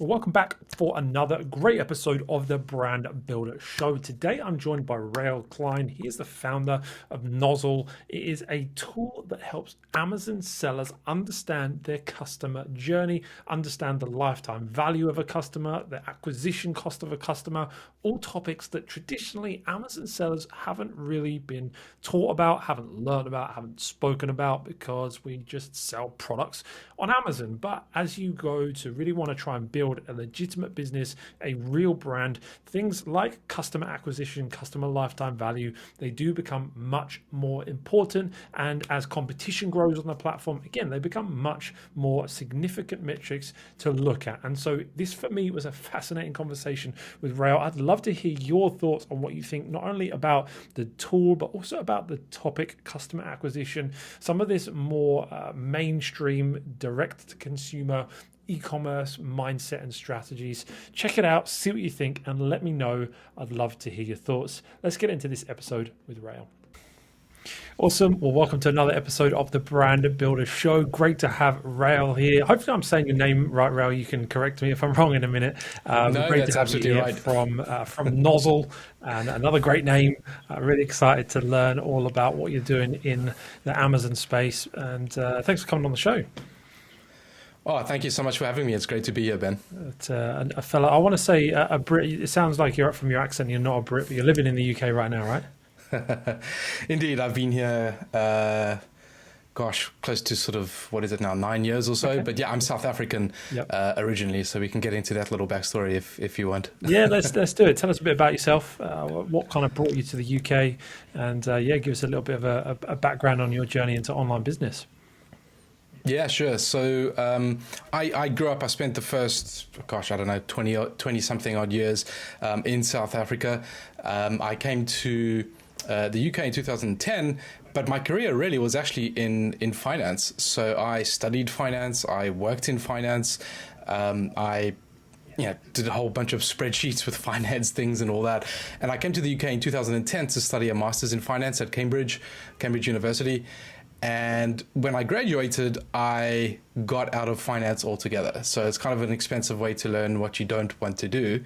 Well, welcome back for another great episode of the Brand Builder Show. Today, I'm joined by Rael Cline. He is the founder of Nozzle. It is a tool that helps Amazon sellers understand their customer journey, understand the lifetime value of a customer, the acquisition cost of a customer, all topics that traditionally Amazon sellers haven't really been taught about, haven't learned about, haven't spoken about, because we just sell products on Amazon. But as you go to really want to try and build a legitimate business, a real brand, things like customer acquisition, customer lifetime value, they do become much more important. And as competition grows on the platform, again, they become much more significant metrics to look at. And so this for me was a fascinating conversation with Rael. I'd love to hear your thoughts on what you think, not only about the tool, but also about the topic customer acquisition, some of this more mainstream direct to consumer e-commerce mindset and strategies. Check it out, see what you think, and let me know. I'd love to hear your thoughts. Let's get into this episode with Rael. Awesome. Well, welcome to another episode of the Brand Builder Show. Great to have Rael here. Hopefully I'm saying your name right, Rael. You can correct me if I'm wrong in a minute. No, great that's to have absolutely you here right. from Nozzle, and another great name. Really excited to learn all about what you're doing in the Amazon space. And thanks for coming on the show. Oh, thank you so much for having me. It's great to be here, Ben. A fella, I want to say a Brit. It sounds like you're from your accent. You're not a Brit, but you're living in the UK right now, right? Indeed, I've been here, close to sort of, 9 years or so. Okay. But yeah, I'm South African originally, so we can get into that little backstory if you want. Yeah, let's do it. Tell us a bit about yourself. What kind of brought you to the UK, and give us a little bit of a background on your journey into online business. Yeah, sure. So I grew up, I spent the first, 20 something odd years in South Africa. I came to the UK in 2010, but my career really was actually in finance. So I studied finance, I worked in finance, I did a whole bunch of spreadsheets with finance things and all that. And I came to the UK in 2010 to study a master's in finance at Cambridge University. And when I graduated, I got out of finance altogether. So it's kind of an expensive way to learn what you don't want to do.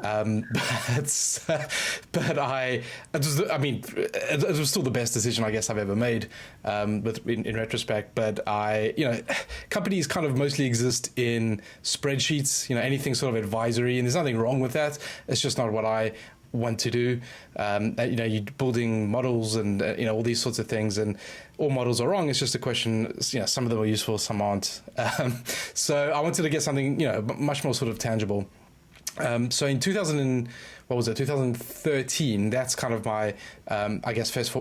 It was still the best decision I guess I've ever made in retrospect. But companies kind of mostly exist in spreadsheets, anything sort of advisory, and there's nothing wrong with that. It's just not what I want to do. You're building models and all these sorts of things, and all models are wrong. It's just a question, some of them are useful, some aren't. So I wanted to get something much more sort of tangible. So in 2013, that's kind of my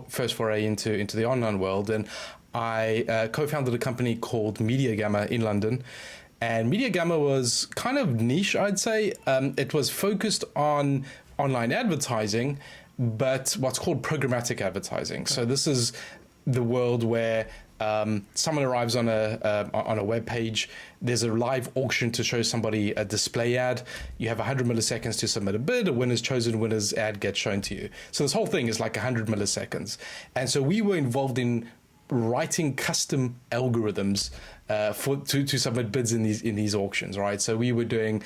first foray into the online world, and I co-founded a company called Media Gamma in London. And Media Gamma was kind of niche, I'd say. It was focused on online advertising, but what's called programmatic advertising. Okay. So this is the world where someone arrives on a web page. There's a live auction to show somebody a display ad. You have 100 milliseconds to submit a bid. A winner's chosen, winner's ad gets shown to you. So this whole thing is like 100 milliseconds. And so we were involved in writing custom algorithms to submit bids in these auctions, right? So we were doing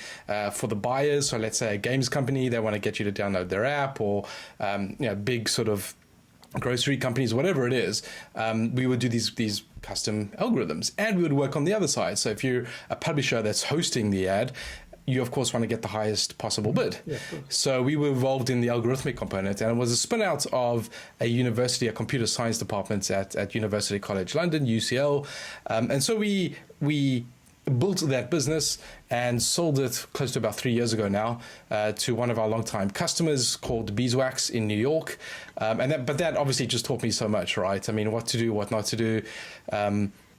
for the buyers. So let's say a games company, they want to get you to download their app, or big sort of grocery companies, whatever it is. We would do these custom algorithms, and we would work on the other side. So if you're a publisher that's hosting the ad, you of course want to get the highest possible bid. Yeah, so we were involved in the algorithmic component, and it was a spin out of a computer science department at University College London, UCL. And so we built that business and sold it close to about 3 years ago now to one of our longtime customers called Beeswax in New York. But that obviously just taught me so much, right? I mean, what to do, what not to do.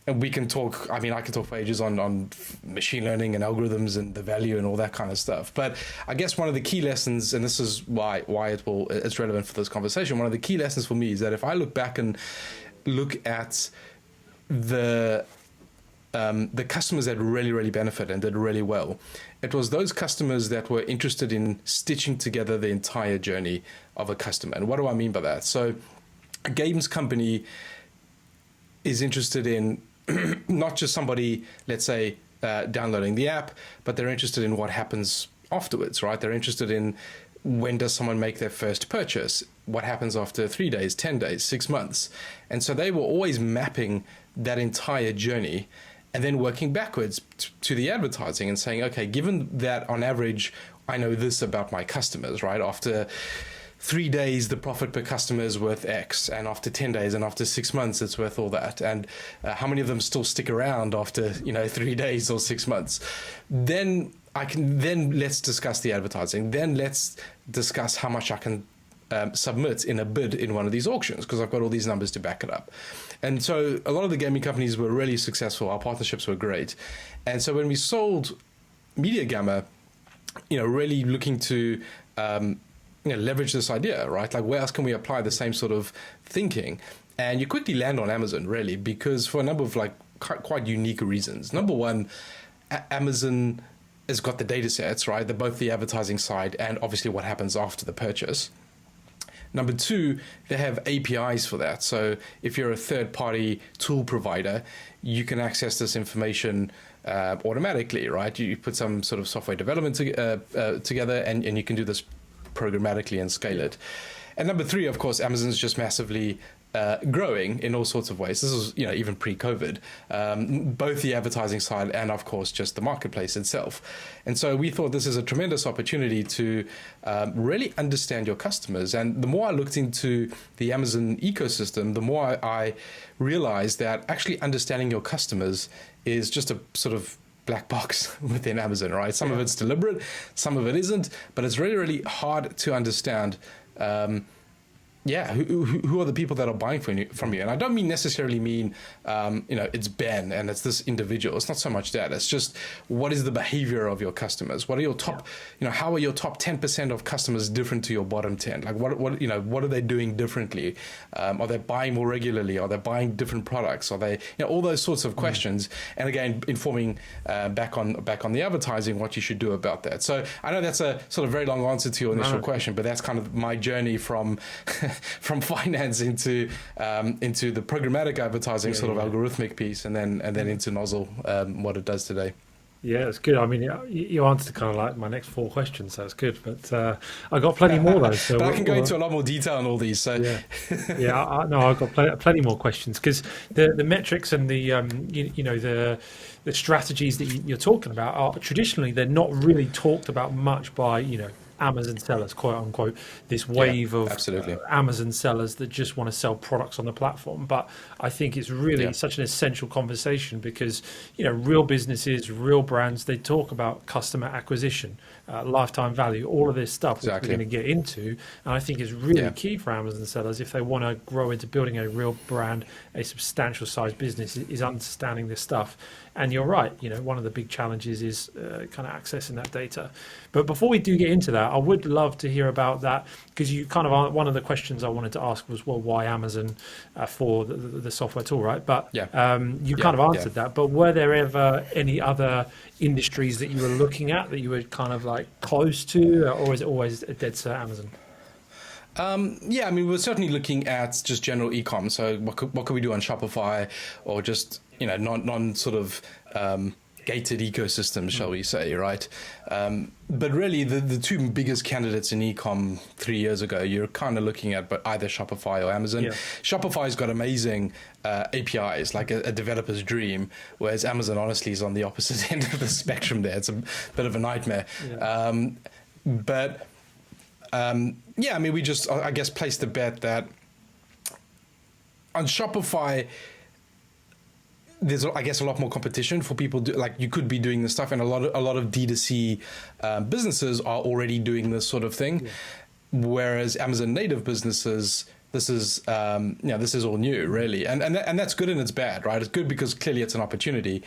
And we can talk, I can talk for ages on machine learning and algorithms and the value and all that kind of stuff. But I guess one of the key lessons, and this is why it's relevant for this conversation, one of the key lessons for me is that if I look back and look at the customers that really, really benefited and did really well, it was those customers that were interested in stitching together the entire journey of a customer. And what do I mean by that? So a games company is interested in not just somebody, let's say, downloading the app, but they're interested in what happens afterwards, right? They're interested in when does someone make their first purchase? What happens after 3 days, 10 days, 6 months? And so they were always mapping that entire journey and then working backwards to the advertising and saying, okay, given that on average, I know this about my customers, right? After 3 days, the profit per customer is worth X, and after 10 days and after 6 months, it's worth all that. And how many of them still stick around after 3 days or 6 months? Then let's discuss the advertising. Then let's discuss how much I can submit in a bid in one of these auctions, because I've got all these numbers to back it up. And so a lot of the gaming companies were really successful. Our partnerships were great. And so when we sold Media Gamma, really looking to leverage this idea, right? Like, where else can we apply the same sort of thinking? And you quickly land on Amazon, really, because for a number of quite unique reasons. Number one, Amazon has got the data sets, right? They're both the advertising side and obviously what happens after the purchase. Number two, they have APIs for that. So if you're a third-party tool provider, you can access this information automatically, right? You put some sort of software development together and you can do this programmatically and scale it. And number three, of course, Amazon's just massively growing in all sorts of ways. This is, even pre-COVID, both the advertising side and, of course, just the marketplace itself. And so we thought this is a tremendous opportunity to really understand your customers. And the more I looked into the Amazon ecosystem, the more I realized that actually understanding your customers is just a sort of black box within Amazon, right? Some of it's deliberate, some of it isn't, but it's really, really hard to understand who are the people that are buying from you? And I don't necessarily mean, it's Ben and it's this individual. It's not so much that. It's just, what is the behavior of your customers? What are your top, how are your top 10% of customers different to your bottom 10? Like, what are they doing differently? Are they buying more regularly? Are they buying different products? Are they, all those sorts of questions. And again, informing back on the advertising, what you should do about that. So I know that's a sort of very long answer to your initial question, but that's kind of my journey from finance into the programmatic advertising algorithmic piece, and then into Nozzle, what it does today. Yeah, it's good. I mean, you answered kind of like my next 4 questions, so it's good. But I got plenty more though. So but I can go into a lot more detail on all these. So I've got plenty more questions, because the metrics and the strategies that you're talking about are traditionally, they're not really talked about much by Amazon sellers, quote unquote, this wave of Amazon sellers that just want to sell products on the platform. But I think it's really such an essential conversation, because real businesses, real brands, they talk about customer acquisition, lifetime value, all of this stuff which we're going to get into. And I think it's really key for Amazon sellers, if they want to grow into building a real brand, a substantial size business, is understanding this stuff. And you're right, one of the big challenges is kind of accessing that data. But before we do get into that, I would love to hear about that, because you kind of, one of the questions I wanted to ask was, well, why Amazon for the software tool, right? But you kind of answered that. But were there ever any other industries that you were looking at that you were kind of like close to, or is it always dead set Amazon? I mean, we're certainly looking at just general e-com. So what could we do on Shopify, or just non sort of gated ecosystems, shall we say, right? But really, the two biggest candidates in e-com 3 years ago, you're kind of looking at but either Shopify or Amazon. Shopify's got amazing APIs, like a developer's dream, whereas Amazon honestly is on the opposite end of the spectrum there. It's a bit of a nightmare. I mean, we just, I guess, placed the bet that on Shopify, there's, I guess, a lot more competition for people. You could be doing this stuff, and a lot of D2C businesses are already doing this sort of thing. Whereas Amazon native businesses, this is all new, really, and that's good and it's bad, right? It's good because clearly it's an opportunity,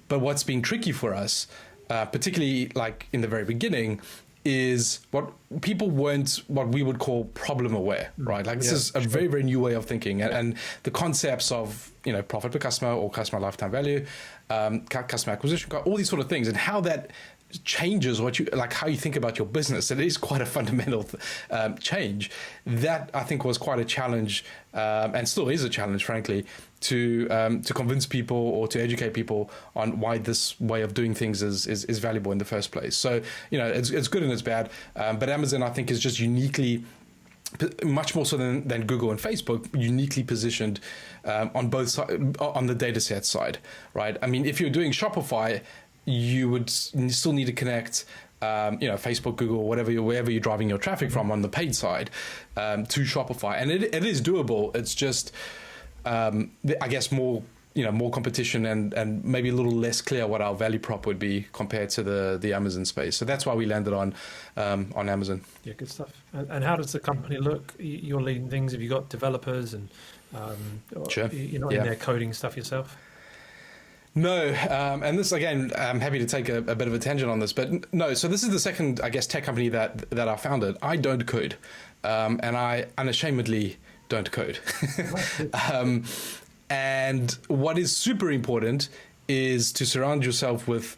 but what's been tricky for us, particularly like in the very beginning, is what people weren't what we would call problem aware, right? Like this is a very, very new way of thinking, and the concepts of profit per customer or customer lifetime value, customer acquisition, all these sort of things, and how that changes what you like, how you think about your business. It is quite a fundamental change. That I think was quite a challenge, and still is a challenge, frankly, to convince people or to educate people on why this way of doing things is valuable in the first place. So it's good and it's bad, but Amazon, I think, is just uniquely, much more so than Google and Facebook, uniquely positioned on both sides, on the data set side, right? I mean, if you're doing Shopify, you would still need to connect, Facebook, Google, wherever you're driving your traffic from on the paid side, to Shopify, and it is doable. It's just, I guess, more competition and maybe a little less clear what our value prop would be compared to the Amazon space. So that's why we landed on Amazon. Yeah, good stuff. And how does the company look? You're leading things. Have you got developers and Sure. you're not in there coding stuff yourself? No, and this, again, I'm happy to take a bit of a tangent on this, but no. So this is the second, I guess, tech company that I founded. I don't code, and I unashamedly don't code. And what is super important is to surround yourself with,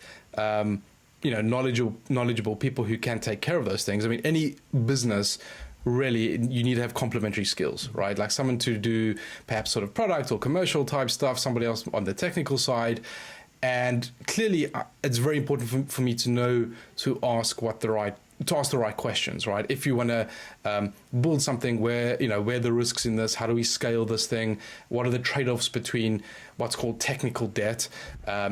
knowledgeable people who can take care of those things. I mean, any business, really, you need to have complementary skills, right? Like someone to do perhaps sort of product or commercial type stuff, somebody else on the technical side. And clearly, it's very important for me to know to ask the right questions, right? If you want to build something, where are the risks in this? How do we scale this thing? What are the trade-offs between what's called technical debt?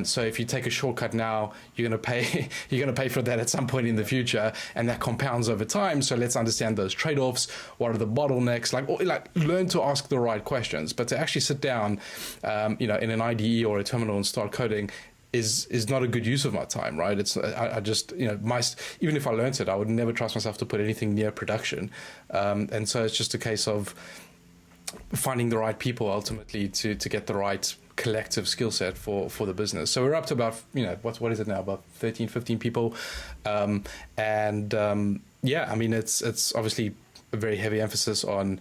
So if you take a shortcut now, you're going to pay for that at some point in the future, and that compounds over time. So let's understand those trade-offs. What are the bottlenecks? Like learn to ask the right questions. But to actually sit down, in an IDE or a terminal and start coding is not a good use of my time, right? It's I just even if I learned it, I would never trust myself to put anything near production, and so it's just a case of finding the right people ultimately to get the right collective skill set for the business. So we're up to about what is it now, about 13-15 people, I mean it's obviously a very heavy emphasis on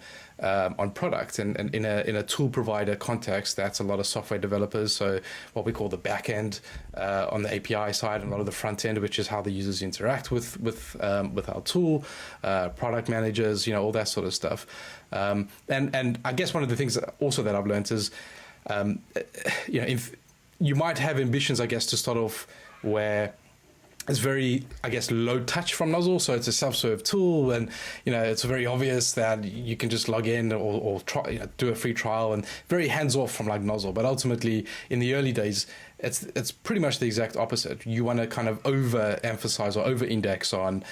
product, and in a tool provider context, that's a lot of software developers. So what we call the back end on the API side, and a lot of the front end, which is how the users interact with our tool, product managers, all that sort of stuff. And I guess one of the things that I've learned is, if you might have ambitions, I guess, to start off where it's very, I guess, low touch from Nozzle. So it's a self-serve tool, and it's very obvious that you can just log in or try, do a free trial, and very hands-off from like Nozzle. But ultimately, in the early days, it's pretty much the exact opposite. You want to kind of over-emphasize or over-index on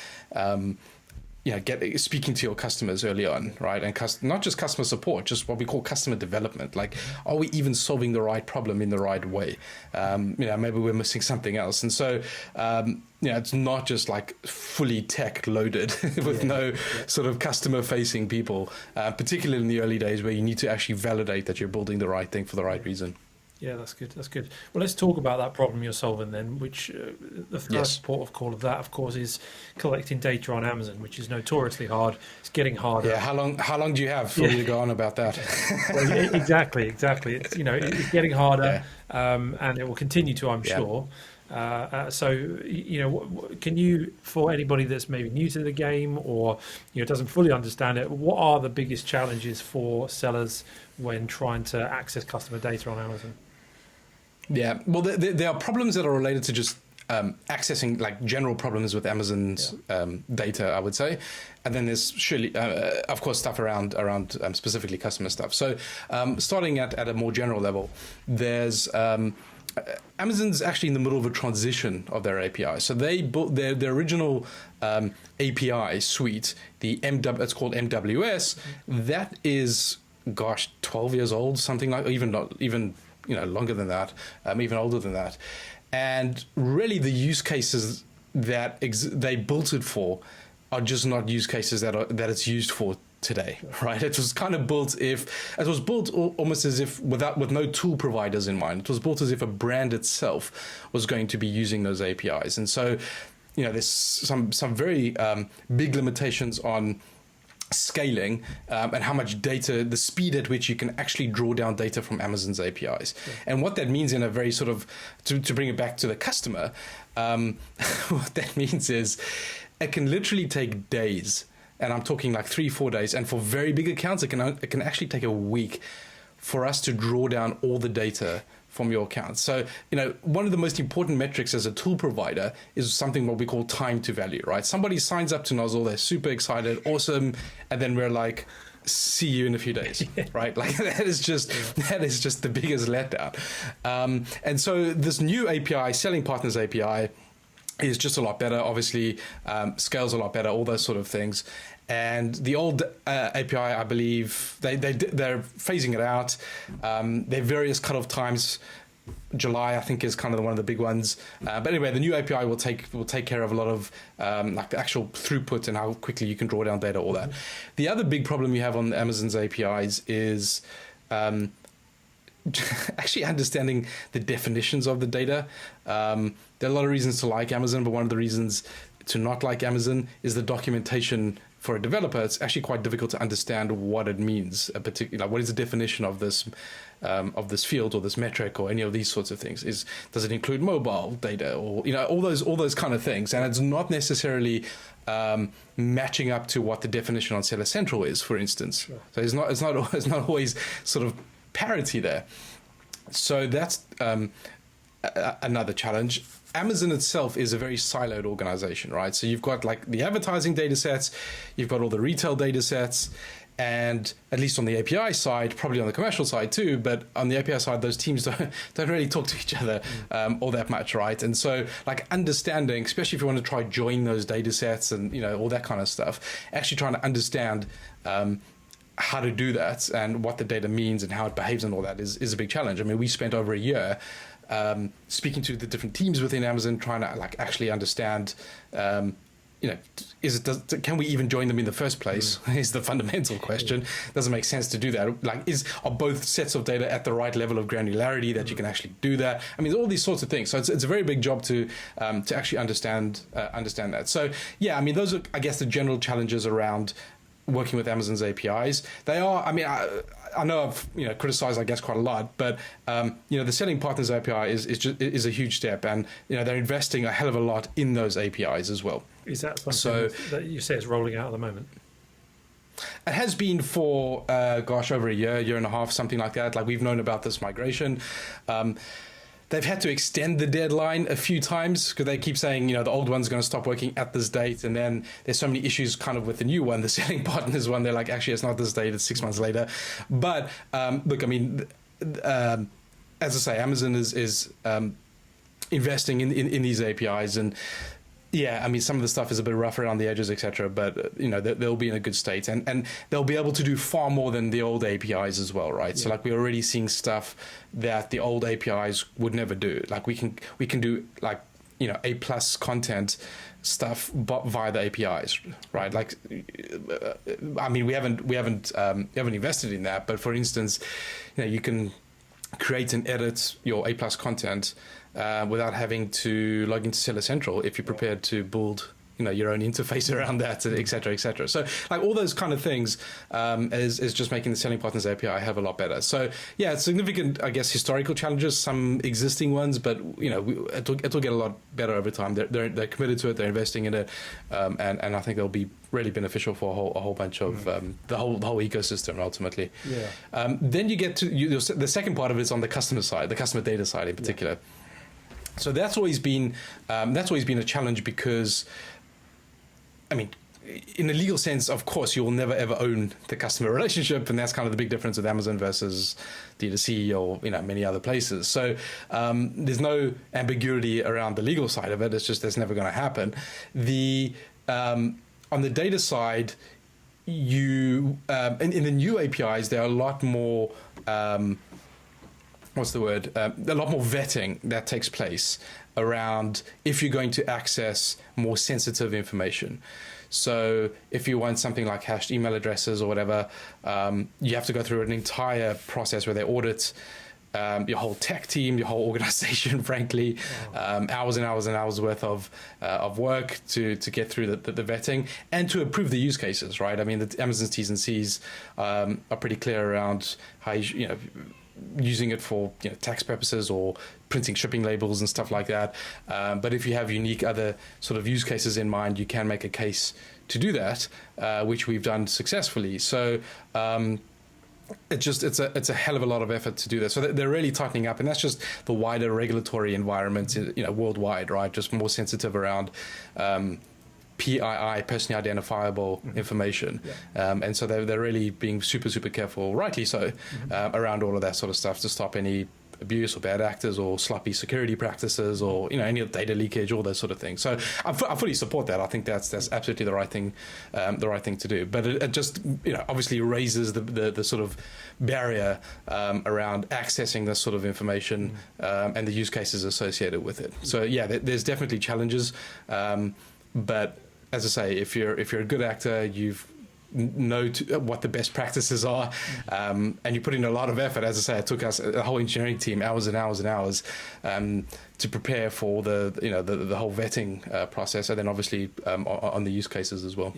speaking to your customers early on, right? And not just customer support, just what we call customer development. Like, are we even solving the right problem in the right way? Maybe we're missing something else. And so, it's not just like fully tech loaded with no sort of customer facing people, particularly in the early days where you need to actually validate that you're building the right thing for the right reason. Yeah, that's good. That's good. Well, let's talk about that problem you're solving then, which the first port of call of that, of course, is collecting data on Amazon, which is notoriously hard. It's getting harder. Yeah, how long do you have for me to go on about that? Well, exactly. It's it's getting harder, and it will continue to, I'm sure. So, can you, for anybody that's maybe new to the game or doesn't fully understand it, what are the biggest challenges for sellers when trying to access customer data on Amazon? Yeah, well, there are problems that are related to just accessing, like, general problems with Amazon's data, I would say, and then there's surely, of course, stuff around specifically customer stuff. So, starting at a more general level, there's Amazon's actually in the middle of a transition of their API. So they built their original API suite, it's called MWS. That is, 12 years old, something like, even longer than that, even older than that. And really, the use cases that they built it for are just not use cases that it's used for today, right? It was kind of built almost as if with no tool providers in mind. It was built as if a brand itself was going to be using those APIs. And so, there's some very big limitations on scaling and how much data, the speed at which you can actually draw down data from Amazon's APIs. Yeah. And what that means in a very sort of, to bring it back to the customer, what that means is it can literally take days, and I'm talking like 3-4 days, and for very big accounts, it can actually take a week for us to draw down all the data from your account. So, one of the most important metrics as a tool provider is something what we call time to value, right? Somebody signs up to Nozzle, they're super excited, awesome, and then we're like, see you in a few days, right? Like that is just the biggest letdown. And so this new API, Selling Partners API, is just a lot better, obviously, scales a lot better, all those sort of things. And the old API, I believe, they're phasing it out. There are various cutoff times. July, I think, is kind of one of the big ones. But anyway, the new API will take care of a lot of like the actual throughput and how quickly you can draw down data, all that. The other big problem you have on Amazon's APIs is actually understanding the definitions of the data. There are a lot of reasons to like Amazon, but one of the reasons to not like Amazon is the documentation. For a developer, it's actually quite difficult to understand what it means. What is the definition of this field or this metric or any of these sorts of things? Does it include mobile data or all those kind of things? And it's not necessarily matching up to what the definition on Seller Central is, for instance. Sure. So it's not always sort of parity there. So that's another challenge. Amazon itself is a very siloed organization, right? So you've got like the advertising data sets, you've got all the retail data sets, and at least on the API side, probably on the commercial side too, but on the API side, those teams don't really talk to each other all that much, right? And so like understanding, especially if you want to try join those data sets and all that kind of stuff, actually trying to understand how to do that and what the data means and how it behaves and all that is a big challenge. I mean, we spent over a year speaking to the different teams within Amazon, trying to like actually understand, can we even join them in the first place? Is the fundamental question. Doesn't make sense to do that. Like, are both sets of data at the right level of granularity that you can actually do that? I mean, all these sorts of things. So it's a very big job to actually understand that. So yeah, I mean, those are, I guess, the general challenges around working with Amazon's APIs. They are, I mean, I know I've criticized, I guess, quite a lot, but the Selling Partners API is a huge step, and they're investing a hell of a lot in those APIs as well. Is that something that you say is rolling out at the moment? It has been for over a year and a half, something like that. Like, we've known about this migration. They've had to extend the deadline a few times because they keep saying, the old one's going to stop working at this date. And then there's so many issues kind of with the new one, the Selling Partners one. They're like, actually, it's not this date, it's 6 months later. But look, I mean, as I say, Amazon is investing in these APIs. And yeah, I mean, some of the stuff is a bit rough around the edges, etc. But they'll be in a good state, and they'll be able to do far more than the old APIs as well, right? Yeah. So like, we're already seeing stuff that the old APIs would never do. Like, we can do like A+ content stuff via the APIs, right? Like, I mean, we haven't invested in that, but for instance, you can create and edit your A+ content without having to log into Seller Central if you're prepared to build your own interface around that, et cetera, et cetera. So like, all those kind of things is just making the Selling Partners API have a lot better. So yeah, it's significant, I guess, historical challenges, some existing ones, but it'll get a lot better over time. They're committed to it, they're investing in it, and I think they'll be really beneficial for a whole bunch of the whole ecosystem ultimately. Yeah. Then you get to the second part of it is on the customer side, the customer data side in particular. Yeah. So that's always been a challenge because, I mean, in a legal sense, of course, you will never ever own the customer relationship, and that's kind of the big difference with Amazon versus D2C or many other places. So there's no ambiguity around the legal side of it. It's just that's never going to happen. On the data side, in the new APIs, there are a lot more. A lot more vetting that takes place around if you're going to access more sensitive information. So if you want something like hashed email addresses or whatever, you have to go through an entire process where they audit your whole tech team, your whole organization, frankly, hours and hours and hours worth of work to get through the vetting and to approve the use cases, right? I mean, the Amazon's T's and C's are pretty clear around how using it for tax purposes or printing shipping labels and stuff like that. But if you have unique other sort of use cases in mind, you can make a case to do that, which we've done successfully. So it's a hell of a lot of effort to do that. So they're really tightening up, and that's just the wider regulatory environment, worldwide, right? Just more sensitive around PII, personally identifiable information. And so they're really being super, super careful, rightly so, around all of that sort of stuff to stop any abuse or bad actors or sloppy security practices or any data leakage, all those sort of things. So I fully support that. I think that's absolutely the right thing to do. But it just obviously raises the sort of barrier around accessing this sort of information and the use cases associated with it. So yeah, there's definitely challenges, but as I say, if you're a good actor, you've know what the best practices are, and you put in a lot of effort. As I say, it took us a whole engineering team hours and hours and hours to prepare for the whole vetting process, and then obviously on the use cases as well.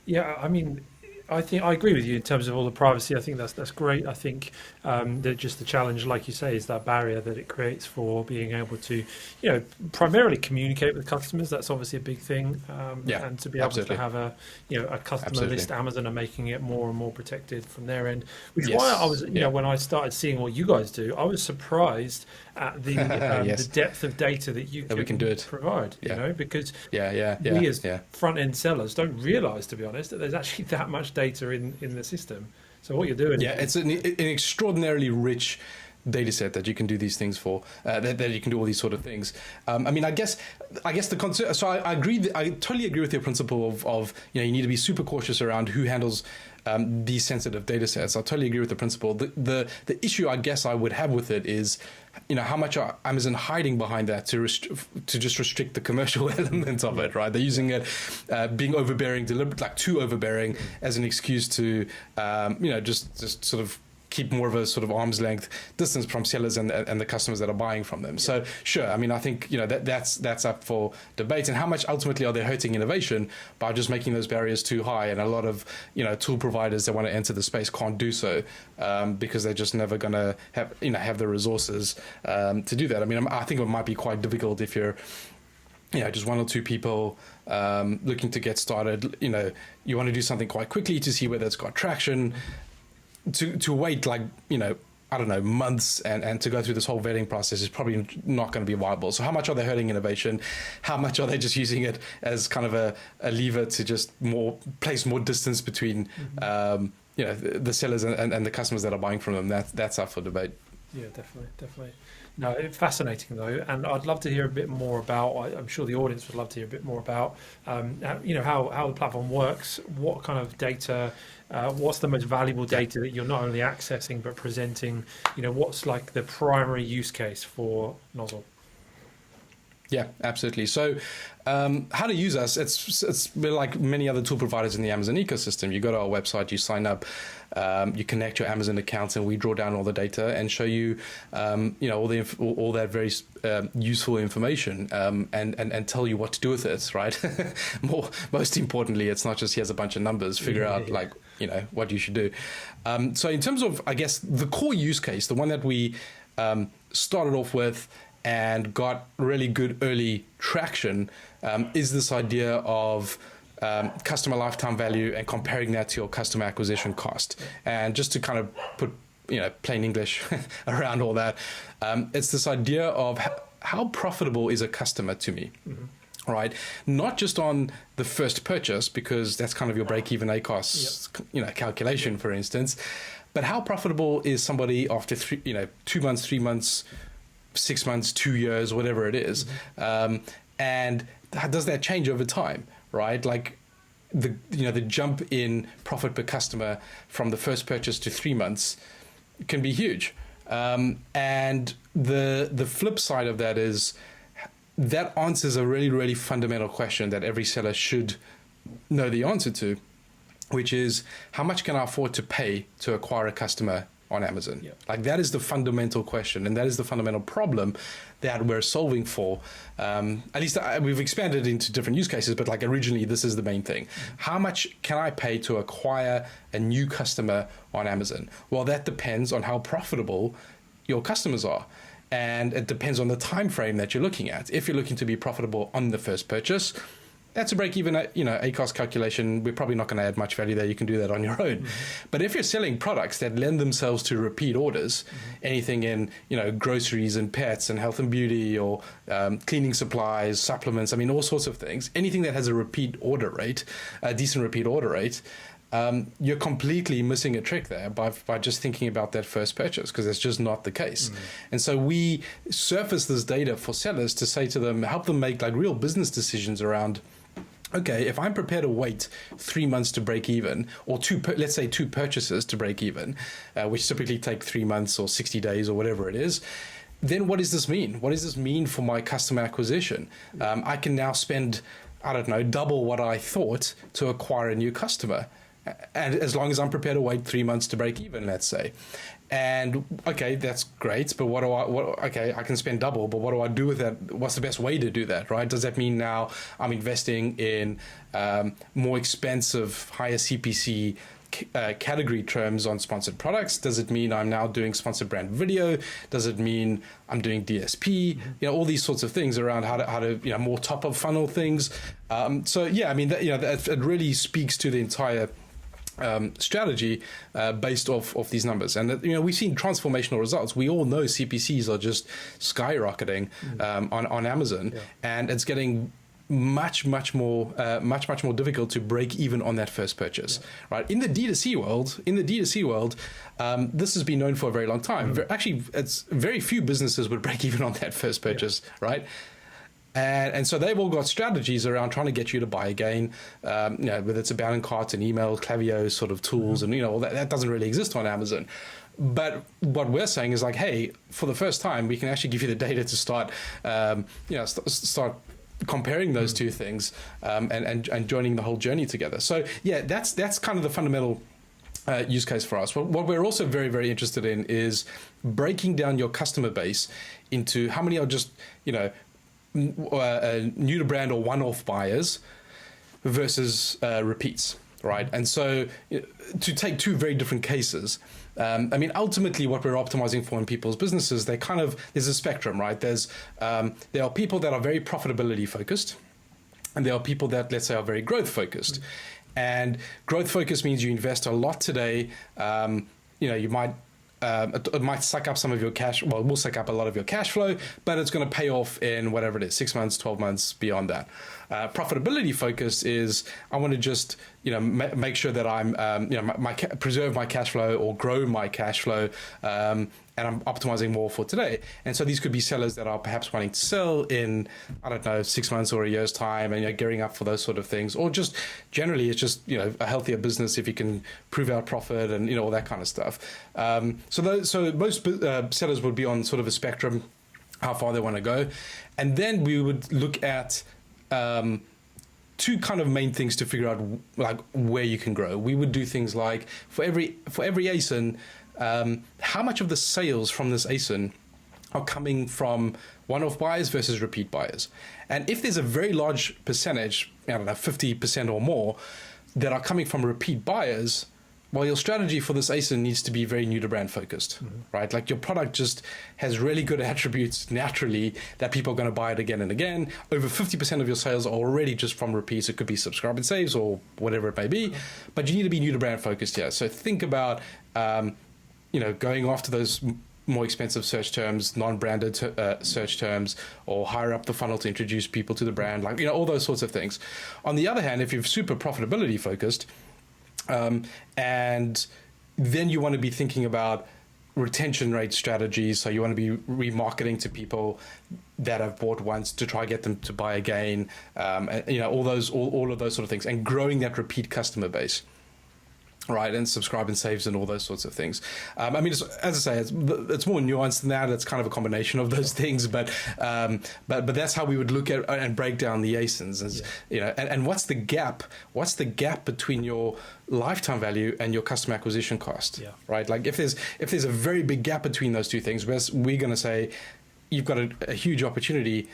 Yeah. I mean, I think I agree with you in terms of all the privacy. I think that's great. I think that just the challenge, like you say, is that barrier that it creates for being able to, primarily communicate with customers. That's obviously a big thing. And to be able to have a customer list, Amazon are making it more and more protected from their end. Which is why I was, when I started seeing what you guys do, I was surprised at the the depth of data that you can provide. Because we as front end sellers don't realize, to be honest, that there's actually that much data in the system. So what you're doing, it's an extraordinarily rich data set that you can do these things for, that you can do all these sort of things. I mean, I guess the concern. So I agree. I totally agree with your principle of you need to be super cautious around who handles these sensitive data sets. I totally agree with the principle. The issue I guess I would have with it is, how much are Amazon hiding behind that to just restrict the commercial element of it, right? They're using it, being overbearing, too overbearing, as an excuse to, just sort of keep more of a sort of arm's length distance from sellers and the customers that are buying from them. So sure, I mean, I think that's up for debate. And how much ultimately are they hurting innovation by just making those barriers too high? And a lot of tool providers that want to enter the space can't do so because they're just never going to have the resources to do that. I mean, I think it might be quite difficult if you're just one or two people looking to get started. You want to do something quite quickly to see whether it's got traction. To wait I don't know, months and to go through this whole vetting process is probably not going to be viable. So how much are they hurting innovation? How much are they just using it as kind of a lever to just place more distance between the sellers and the customers that are buying from them? That's up for debate. Yeah, definitely. No, it's fascinating though, and I'd love to hear a bit more about. I'm sure the audience would love to hear a bit more about, how the platform works, what kind of data, what's the most valuable data that you're not only accessing but presenting. What's like the primary use case for Nozzle? Yeah, absolutely. So how to use us, it's like many other tool providers in the Amazon ecosystem. You go to our website, you sign up, you connect your Amazon accounts, and we draw down all the data and show you, all that very useful information, and tell you what to do with it, right? Most importantly, it's not just here's a bunch of numbers, figure out what you should do. So in terms of, I guess, the core use case, the one that we started off with and got really good early traction, is this idea of customer lifetime value and comparing that to your customer acquisition cost. And just to kind of put plain English around all that, it's this idea of how profitable is a customer to me. Right, not just on the first purchase, because that's kind of your break-even ACOS, calculation, for instance, but how profitable is somebody after 2 months, 3 months, 6 months, 2 years, whatever it is, and does that change over time? Right, like the jump in profit per customer from the first purchase to 3 months can be huge, and the flip side of that is that answers a really, really fundamental question that every seller should know the answer to, which is how much can I afford to pay to acquire a customer on Amazon? Yeah. Like, that is the fundamental question, and that is the fundamental problem that we're solving for. At least we've expanded into different use cases, but like originally, this is the main thing. How much can I pay to acquire a new customer on Amazon? Well, that depends on how profitable your customers are. And it depends on the time frame that you're looking at. If you're looking to be profitable on the first purchase, that's a break-even, ACoS calculation. We're probably not going to add much value there. You can do that on your own. But if you're selling products that lend themselves to repeat orders, anything in, groceries and pets and health and beauty, or cleaning supplies, supplements, all sorts of things, anything that has a repeat order rate, a decent repeat order rate, you're completely missing a trick there by just thinking about that first purchase, because that's just not the case. And so we surface this data for sellers to say to them, help them make like real business decisions around, okay, if I'm prepared to wait 3 months to break even, or let's say two purchases to break even, which typically take 3 months or 60 days or whatever it is, then what does this mean? What does this mean for my customer acquisition? I can now spend, double what I thought to acquire a new customer. And as long as I'm prepared to wait 3 months to break even, let's say. And okay, that's great, but I can spend double, but what do I do with that? What's the best way to do that, right? Does that mean now I'm investing in more expensive, higher CPC category terms on sponsored products? Does it mean I'm now doing sponsored brand video? Does it mean I'm doing DSP? All these sorts of things around how to more top of funnel things. It really speaks to the entire strategy based off these numbers. And we've seen transformational results. We all know CPCs are just skyrocketing on Amazon, and it's getting much more difficult to break even on that first purchase, right? In the D2C world, this has been known for a very long time. Actually, it's very few businesses would break even on that first purchase, right? And so they've all got strategies around trying to get you to buy again, whether it's abandoned carts and email, Klaviyo sort of tools, and all that doesn't really exist on Amazon. But what we're saying is like, hey, for the first time, we can actually give you the data to start, start comparing those two things, and joining the whole journey together. So yeah, that's kind of the fundamental use case for us. What we're also very, very interested in is breaking down your customer base into how many are just new to brand or one-off buyers versus repeats, right? And so to take two very different cases, ultimately what we're optimizing for in people's businesses, there's a spectrum, right? There are people that are very profitability focused, and there are people that, let's say, are very growth focused. And growth focused means you invest a lot today. You might it might suck up some of your cash. Well, it will suck up a lot of your cash flow, but it's going to pay off in whatever it is, 6 months, 12 months, beyond that. Profitability focus is I want to just make sure that I'm preserve my cash flow or grow my cash flow, and I'm optimizing more for today. And so these could be sellers that are perhaps wanting to sell in 6 months or a year's time, and gearing up for those sort of things, or just generally it's just a healthier business if you can prove out profit and all that kind of stuff. So most sellers would be on sort of a spectrum, how far they want to go, and then we would look at two kind of main things to figure out like where you can grow. We would do things like for every ASIN, how much of the sales from this ASIN are coming from one-off buyers versus repeat buyers. And if there's a very large percentage, 50% or more, that are coming from repeat buyers, well, your strategy for this ASIN needs to be very new to brand focused, right? Like your product just has really good attributes naturally that people are going to buy it again and again. Over 50% of your sales are already just from repeats. It could be subscribe and saves or whatever it may be, but you need to be new to brand focused here. So think about, going after those more expensive search terms, non-branded search terms, or higher up the funnel to introduce people to the brand, all those sorts of things. On the other hand, if you're super profitability focused, and then you want to be thinking about retention rate strategies. So you want to be remarketing to people that have bought once to try to get them to buy again, all of those sort of things, and growing that repeat customer base. right, and subscribe and saves and all those sorts of things. I mean, as I say, it's more nuanced than that. It's kind of a combination of those things, but that's how we would look at and break down the ASINs. As, you know, and what's the gap? What's the gap between your lifetime value and your customer acquisition cost? Yeah. Right. Like if there's a very big gap between those two things, we're going to say you've got a huge opportunity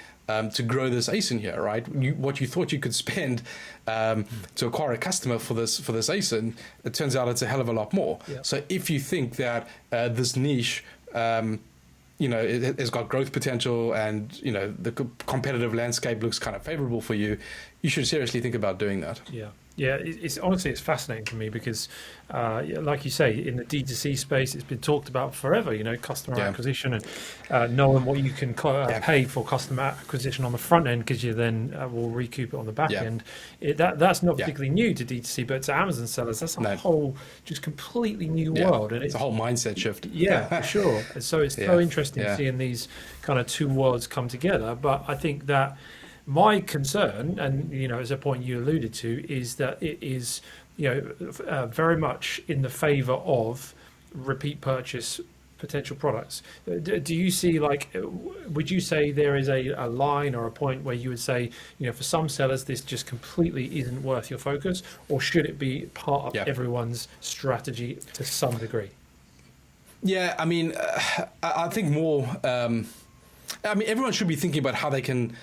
to grow this ASIN here, right? What you thought you could spend to acquire a customer for this ASIN, it turns out it's a hell of a lot more. Yeah. So if you think that this niche, you know, it has got growth potential, and you know the competitive landscape looks kind of favorable for you, you should seriously think about doing that. Yeah. Yeah, it's honestly, it's fascinating to me because, like you say, in the D2C space, it's been talked about forever. You know, customer acquisition and knowing what you can pay for customer acquisition on the front end, because you then will recoup it on the back end. That's not particularly new to D2C, but to Amazon sellers, that's a whole just completely new world, and it's a whole mindset shift. Yeah, for sure. So it's so interesting seeing these kind of two worlds come together. But I think that my concern, and you know, as a point you alluded to, is that it is, you know, very much in the favor of repeat purchase potential products. Do you see, like, would you say there is a line or a point where you would say, you know, for some sellers this just completely isn't worth your focus, or should it be part of everyone's strategy to some degree? Yeah, I mean, I think more. I mean, everyone should be thinking about how they can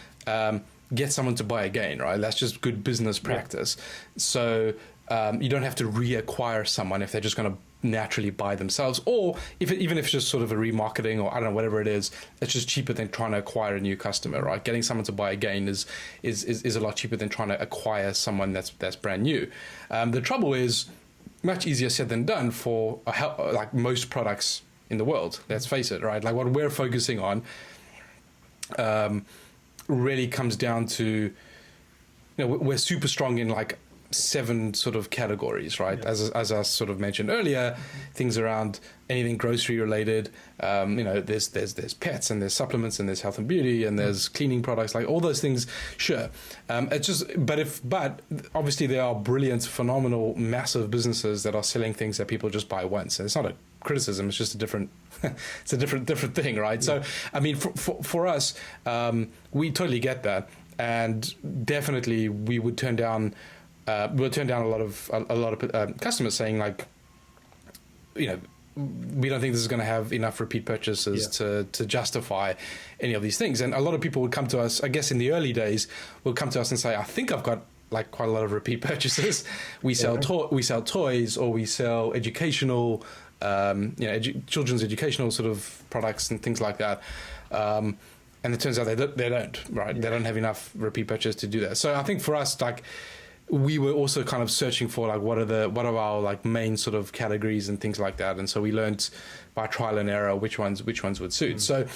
get someone to buy again, right? That's just good business practice. So you don't have to reacquire someone if they're just going to naturally buy themselves, or even if it's just sort of a remarketing, or I don't know, whatever it is, it's just cheaper than trying to acquire a new customer, right? Getting someone to buy again is a lot cheaper than trying to acquire someone that's brand new. The trouble is much easier said than done for like most products in the world. Let's face it, right? Like what we're focusing on really comes down to, you know, we're super strong in like 7 sort of categories, right? As I sort of mentioned earlier, things around anything grocery related. You know, there's pets, and there's supplements, and there's health and beauty, and there's cleaning products, like all those things. Sure, it's just but obviously there are brilliant, phenomenal, massive businesses that are selling things that people just buy once, and it's not a criticism, it's just a different it's a different thing, right? So I mean, for us, we totally get that, and definitely we would turn down a lot of customers saying, like, you know, we don't think this is going to have enough repeat purchases to justify any of these things. And a lot of people would come to us, I guess in the early days, would come to us and say, I think I've got like quite a lot of repeat purchases. We sell toys, or we sell educational, you know, children's educational sort of products and things like that. And it turns out they don't, right? Yeah. They don't have enough repeat purchase to do that. So I think for us, like, we were also kind of searching for like what are our like main sort of categories and things like that. And so we learned by trial and error which ones would suit. So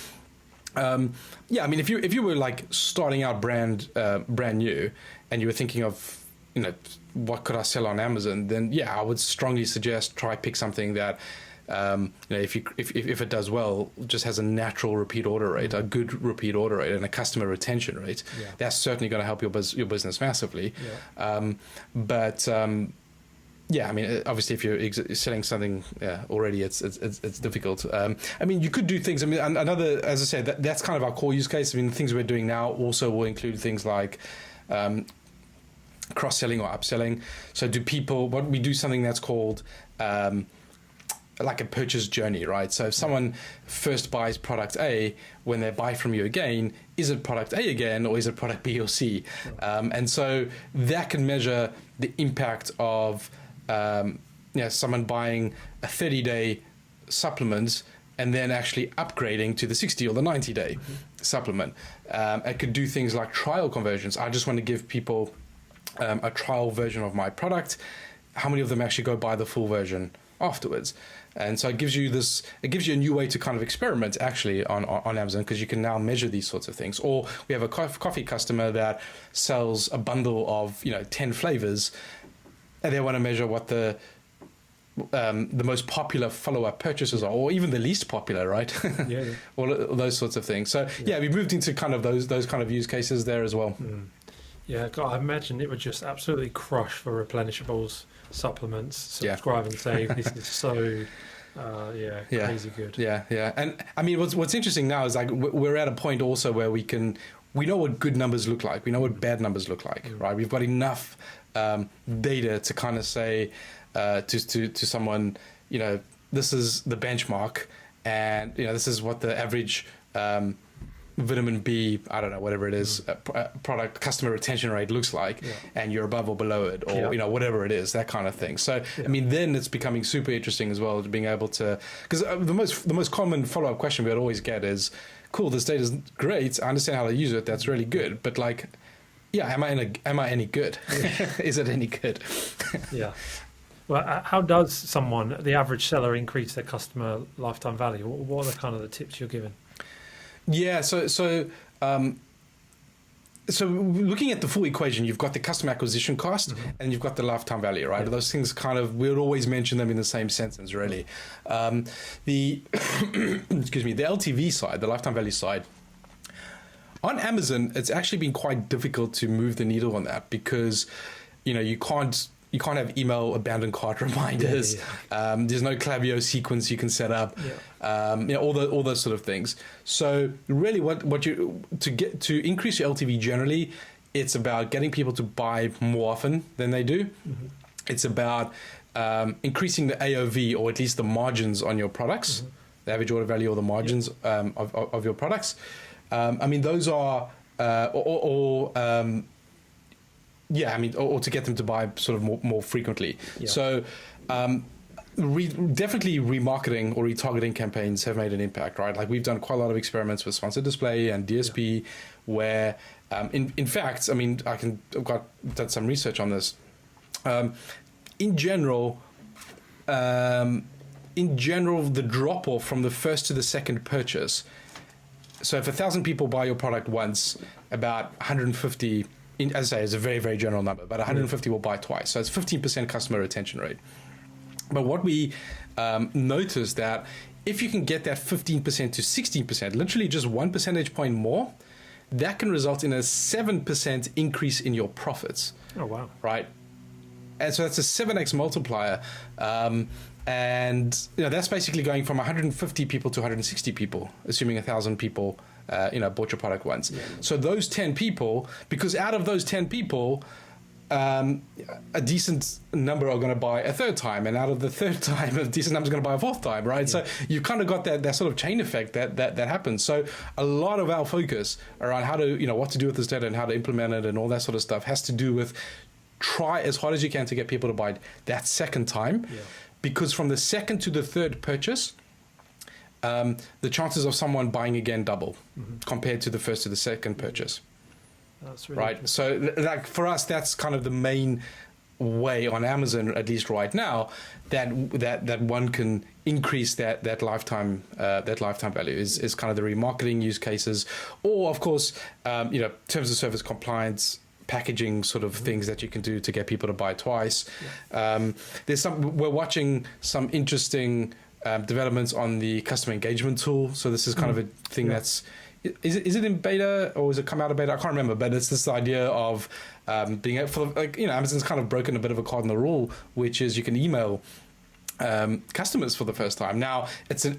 yeah, I mean, if you were like starting out brand new, and you were thinking of, you know, what could I sell on Amazon, then yeah, I would strongly suggest try pick something that, you know, if it does well, just has a natural repeat order rate, a good repeat order rate, and a customer retention rate. Yeah. That's certainly going to help your business massively. Yeah. Yeah, I mean, obviously, if you're selling something already, it's difficult. I mean, you could do things. I mean, another, as I said, that's kind of our core use case. I mean, the things we're doing now also will include things like cross-selling or upselling. So what we do something that's called like a purchase journey, right? So if someone first buys product A, when they buy from you again, is it product A again, or is it product B or C? And so that can measure the impact of someone buying a 30-day supplement and then actually upgrading to the 60 or the 90-day supplement. It could do things like trial conversions. I just want to give people a trial version of my product. How many of them actually go buy the full version afterwards? And so it gives you a new way to kind of experiment actually on Amazon, because you can now measure these sorts of things. Or we have a coffee customer that sells a bundle of 10 flavors, and they want to measure what the most popular follow-up purchases are, or even the least popular, right? Yeah. All those sorts of things. So yeah, we moved into kind of those kind of use cases there as well. Yeah, God, I imagine it would just absolutely crush for replenishables, supplements, subscribe and save. This is so, crazy good. Yeah. And I mean, what's interesting now is like we're at a point also where we know what good numbers look like. We know what bad numbers look like, right? We've got enough data to kind of say to someone, this is the benchmark, and this is what the average vitamin B, I don't know, whatever it is, product customer retention rate looks like, and you're above or below it, or whatever it is, that kind of thing. So I mean, then it's becoming super interesting as well, being able to, because the most common follow-up question we would always get is, cool, this data is great, I understand how to use it, that's really good, but like, am I any good? Is it any good? Yeah. Well, how does the average seller, increase their customer lifetime value? What are the kind of the tips you're giving? Yeah, so looking at the full equation, you've got the customer acquisition cost and you've got the lifetime value, right? Yeah. Those things kind of, we would always mention them in the same sentence, really. The LTV side, the lifetime value side, on Amazon, it's actually been quite difficult to move the needle on that because, you can't have email abandoned cart reminders. There's no Klaviyo sequence you can set up. All those sort of things. So really, to increase your LTV generally, it's about getting people to buy more often than they do. It's about increasing the AOV, or at least the margins on your products, the average order value or the margins of your products. I mean, those are or to get them to buy sort of more frequently. So definitely remarketing or retargeting campaigns have made an impact, right? Like we've done quite a lot of experiments with sponsored display and DSP where in fact, I mean, I've done some research on this. In general, the drop off from the first to the second purchase. So if 1,000 people buy your product once, about 150, as I say, it's a very, very general number, but 150 will buy twice. So it's 15% customer retention rate. But what we noticed that if you can get that 15% to 16%, literally just 1 percentage point more, that can result in a 7% increase in your profits. Oh, wow. Right? And so that's a 7x multiplier. And that's basically going from 150 people to 160 people, assuming 1,000 people bought your product once. Yeah. So those 10 people, because out of those 10 people, a decent number are going to buy a third time, and out of the third time, a decent number is going to buy a fourth time, right? Yeah. So you've kind of got that sort of chain effect that happens. So a lot of our focus around how to, what to do with this data and how to implement it and all that sort of stuff has to do with try as hard as you can to get people to buy that second time. Yeah. Because from the second to the third purchase, the chances of someone buying again double compared to the first to the second purchase. That's really right. So, like for us, that's kind of the main way on Amazon, at least right now, that one can increase that lifetime value is kind of the remarketing use cases, or of course, terms of service compliance, packaging sort of things that you can do to get people to buy twice. Yeah. We're watching some interesting developments on the customer engagement tool. So this is kind of a thing that's, is it in beta or has it come out of beta? I can't remember, but it's this idea of being able for Amazon's kind of broken a bit of a cardinal rule, which is you can email customers for the first time. Now it's an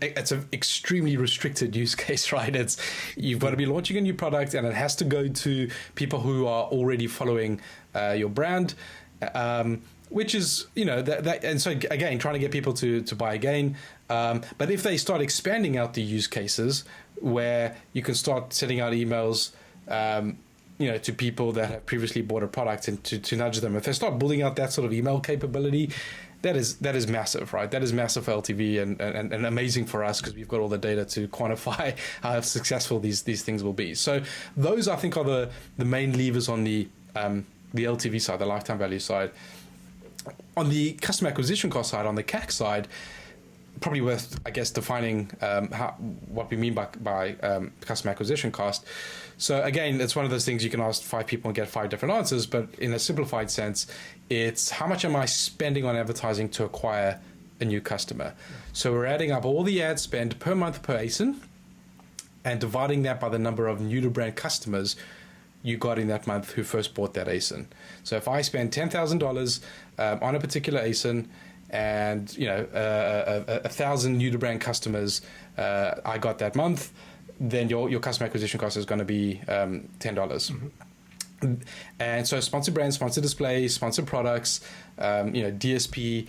extremely restricted use case, right? You've got to be launching a new product and it has to go to people who are already following your brand, which is that and so again trying to get people to buy again. But if they start expanding out the use cases where you can start sending out emails to people that have previously bought a product and to nudge them, if they start building out that sort of email capability, that is massive, right? That is massive for LTV and amazing for us because we've got all the data to quantify how successful these things will be. So those, I think, are the main levers on the LTV side, the lifetime value side. On the customer acquisition cost side, on the CAC side, probably worth, I guess, defining what we mean by customer acquisition cost. So again, it's one of those things you can ask 5 people and get 5 different answers, but in a simplified sense, it's how much am I spending on advertising to acquire a new customer? So we're adding up all the ad spend per month per ASIN and dividing that by the number of new to brand customers you got in that month who first bought that ASIN. So if I spend $10,000 on a particular ASIN, and 1,000 new to brand customers I got that month, then your customer acquisition cost is going to be $10. Mm-hmm. And so sponsored brands, sponsored displays, sponsored products, DSP,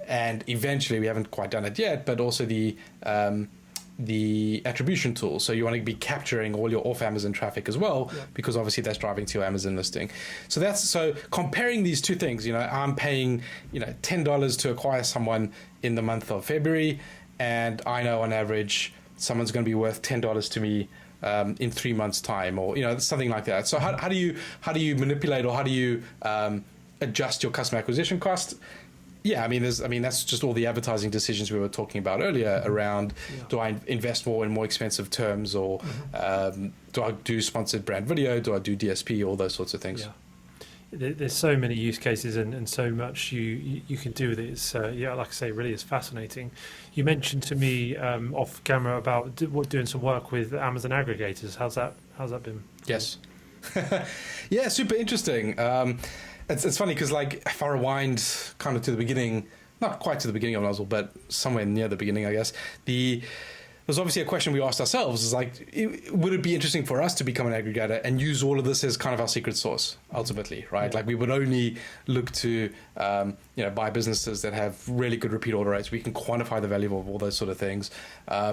and eventually, we haven't quite done it yet, but also the attribution tool. So you want to be capturing all your off Amazon traffic as well, because obviously that's driving to your Amazon listing. So comparing these two things, I'm paying $10 to acquire someone in the month of February, and I know on average someone's going to be worth $10 to me in 3 months' time, or something like that. So how do you manipulate, or how do you adjust your customer acquisition cost? Yeah, that's just all the advertising decisions we were talking about earlier around, do I invest more in more expensive terms, or do I do sponsored brand video, do I do DSP, all those sorts of things. Yeah. There's so many use cases and so much you can do with it. It's, like I say, really is fascinating. You mentioned to me off camera about doing some work with Amazon aggregators. How's that been? Yes. Yeah, super interesting. It's funny because, if I rewind kind of to the beginning, not quite to the beginning of Nozzle, but somewhere near the beginning, I guess, there's obviously a question we asked ourselves, is would it be interesting for us to become an aggregator and use all of this as kind of our secret sauce, ultimately, right? Yeah. We would only look to, buy businesses that have really good repeat order rates. We can quantify the value of all those sort of things.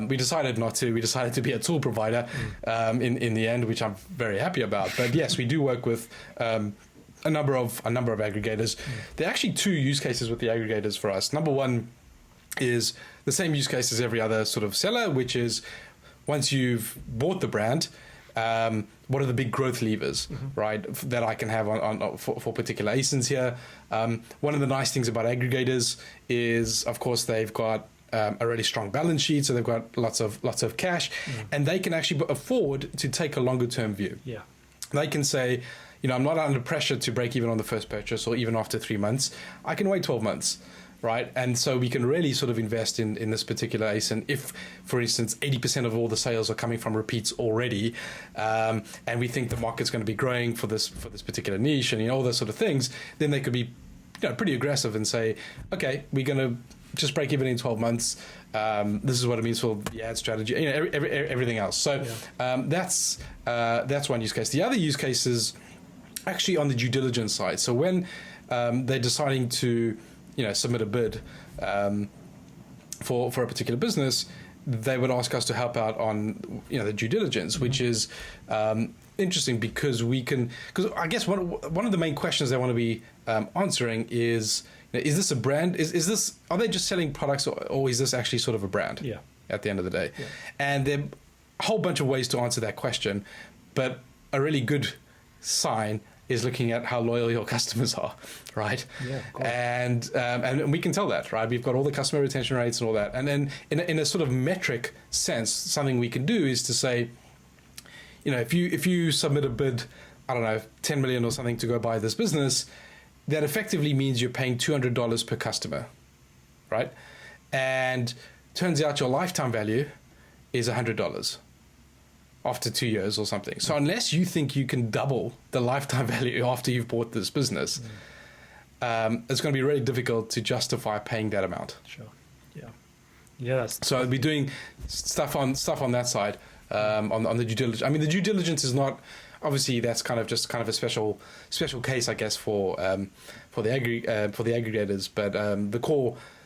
We decided not to. We decided to be a tool provider in the end, which I'm very happy about. But yes, we do work with a number of aggregators. There are actually two use cases with the aggregators for us. Number one is the same use case as every other sort of seller, which is once you've bought the brand, what are the big growth levers, right, that I can have for particular ASINs here. One of the nice things about aggregators is, of course, they've got a really strong balance sheet, so they've got lots of cash, and they can actually afford to take a longer term view. Yeah, they can say, I'm not under pressure to break even on the first purchase, or even after 3 months. I can wait 12 months. Right. And so we can really sort of invest in this particular ASIN. If, for instance, 80% of all the sales are coming from repeats already, and we think the market's going to be growing for this particular niche, and all those sort of things, then they could be pretty aggressive and say, okay, we're going to just break even in 12 months. This is what it means for the ad strategy, everything else. So that's one use case. The other use case is actually on the due diligence side. So when they're deciding to submit a bid for a particular business, they would ask us to help out on the due diligence, which is interesting because I guess one of the main questions they want to be answering is this a brand? Are they just selling products, or is this actually sort of a brand? Yeah. At the end of the day, yeah. And there are a whole bunch of ways to answer that question, but a really good sign is looking at how loyal your customers are, right? Yeah, and we can tell that, right? We've got all the customer retention rates and all that. And then in a sort of metric sense, something we can do is to say, if you submit a bid, I don't know, 10 million or something to go buy this business, that effectively means you're paying $200 per customer, right? And turns out your lifetime value is $100. After 2 years or something. So unless you think you can double the lifetime value after you've bought this business, it's going to be really difficult to justify paying that amount. Sure. Yeah. So I'll be doing stuff on that side on the due diligence. The due diligence is not, obviously that's kind of a special case, I guess, for the aggregators. But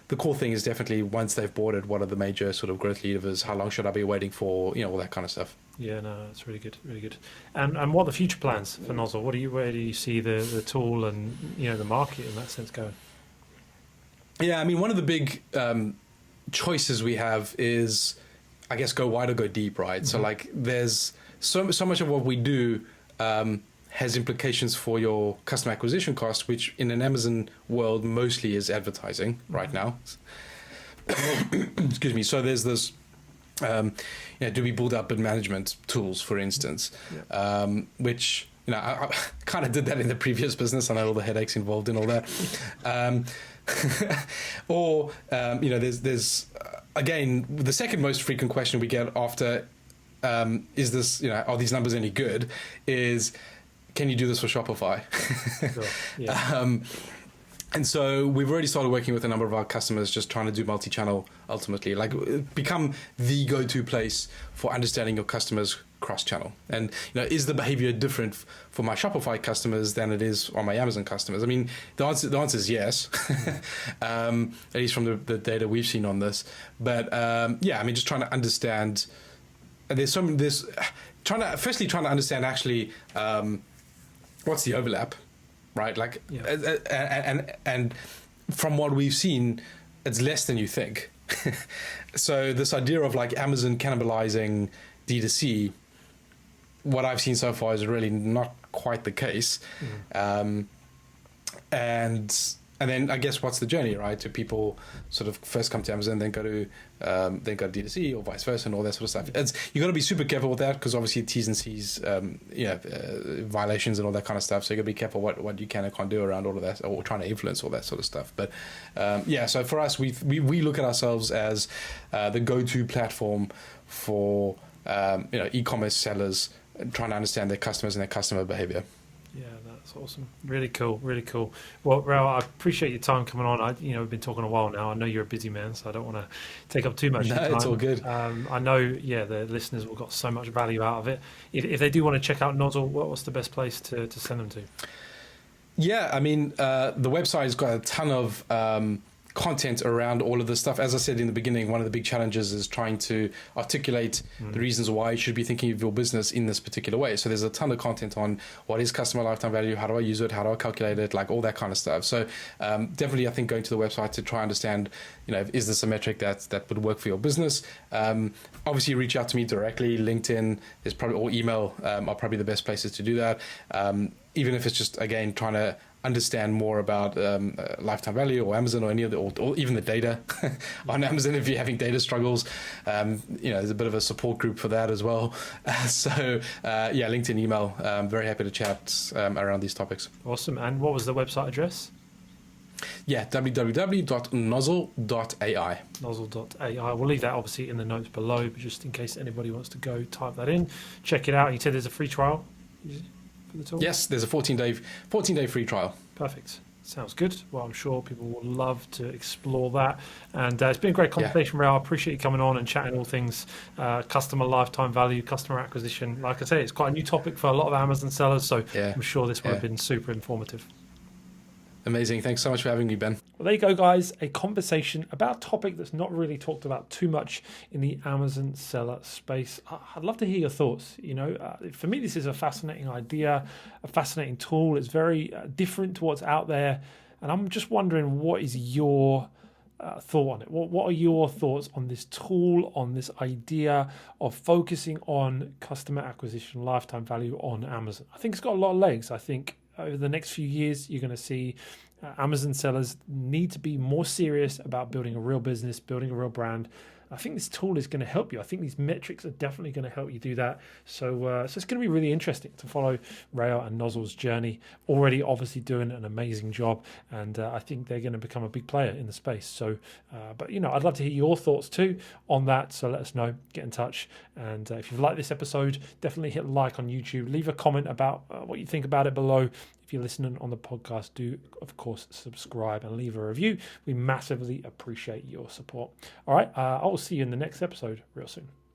the core thing is definitely, once they've bought it, what are the major sort of growth levers? How long should I be waiting for? All that kind of stuff. Yeah, no, that's really good, really good. And what are the future plans for Nozzle? Where do you see the tool and the market in that sense going? Yeah, one of the big choices we have is, I guess, go wide or go deep, right? So there's so much of what we do has implications for your customer acquisition cost, which in an Amazon world mostly is advertising right now. Excuse me. So there's this, do we build up bid management tools, for instance, which, I kind of did that in the previous business. I know all the headaches involved in all that. Or, there's again, the second most frequent question we get after, is this, are these numbers any good? Is can you do this for Shopify? Sure. Yeah. And so we've already started working with a number of our customers, just trying to do multi-channel ultimately, like become the go-to place for understanding your customers cross-channel. And is the behavior different for my Shopify customers than it is on my Amazon customers? I mean, the answer is yes, at least from the data we've seen on this. But just trying to understand. Trying to understand actually what's the overlap. Right, like, and from what we've seen, it's less than you think. So this idea of like Amazon cannibalizing D2C, what I've seen so far is really not quite the case. And then I guess what's the journey, right? Do people sort of first come to Amazon, then go to D2C, or vice versa, and all that sort of stuff? You got to be super careful with that, because obviously T's and C's, violations and all that kind of stuff. So you got to be careful what you can and can't do around all of that, or trying to influence all that sort of stuff. But so for us, we look at ourselves as the go-to platform for e-commerce sellers trying to understand their customers and their customer behavior. Yeah, that's awesome. Really cool, really cool. Well, Rael, I appreciate your time coming on. We've been talking a while now. I know you're a busy man, so I don't want to take up too much of your time. No, it's all good. I know, the listeners will got so much value out of it. If they do want to check out Nozzle, what's the best place to send them to? Yeah, I mean, the website has got a ton of content around all of this stuff. As I said in the beginning, one of the big challenges is trying to articulate the reasons why you should be thinking of your business in this particular way. So there's a ton of content on what is customer lifetime value, how do I use it, how do I calculate it, like all that kind of stuff. So definitely, I think going to the website to try and understand, is this a metric that would work for your business? Obviously, reach out to me directly. LinkedIn is probably, or email are probably the best places to do that. Even if it's just, again, trying to understand more about lifetime value, or Amazon, or any of the, or even the data on Amazon. If you're having data struggles, there's a bit of a support group for that as well. LinkedIn, email. Very happy to chat around these topics. Awesome. And what was the website address? Yeah, www.nozzle.ai. Nozzle.ai. We'll leave that obviously in the notes below, but just in case anybody wants to go type that in, check it out. You said there's a free trial for the tool? Yes, there's a 14-day free trial. Perfect. Sounds good. Well, I'm sure people will love to explore that. And it's been a great conversation, Rael. I appreciate you coming on and chatting all things customer lifetime value, customer acquisition. Like I say, it's quite a new topic for a lot of Amazon sellers, so I'm sure this would have been super informative. Amazing. Thanks so much for having me, Ben. Well, there you go, guys. A conversation about a topic that's not really talked about too much in the Amazon seller space. I'd love to hear your thoughts. For me, this is a fascinating idea, a fascinating tool. It's very different to what's out there. And I'm just wondering, what is your thought on it? What are your thoughts on this tool, on this idea of focusing on customer acquisition, lifetime value on Amazon? I think it's got a lot of legs. I think over the next few years, you're going to see Amazon sellers need to be more serious about building a real business, building a real brand. I think this tool is going to help you. I think these metrics are definitely going to help you do that. So it's going to be really interesting to follow Rael and Nozzle's journey. Already obviously doing an amazing job, and I think they're going to become a big player in the space. So, I'd love to hear your thoughts too on that. So let us know, get in touch. And if you've liked this episode, definitely hit like on YouTube. Leave a comment about what you think about it below. If you're listening on the podcast, do, of course, subscribe and leave a review. We massively appreciate your support. All right, I will see you in the next episode real soon.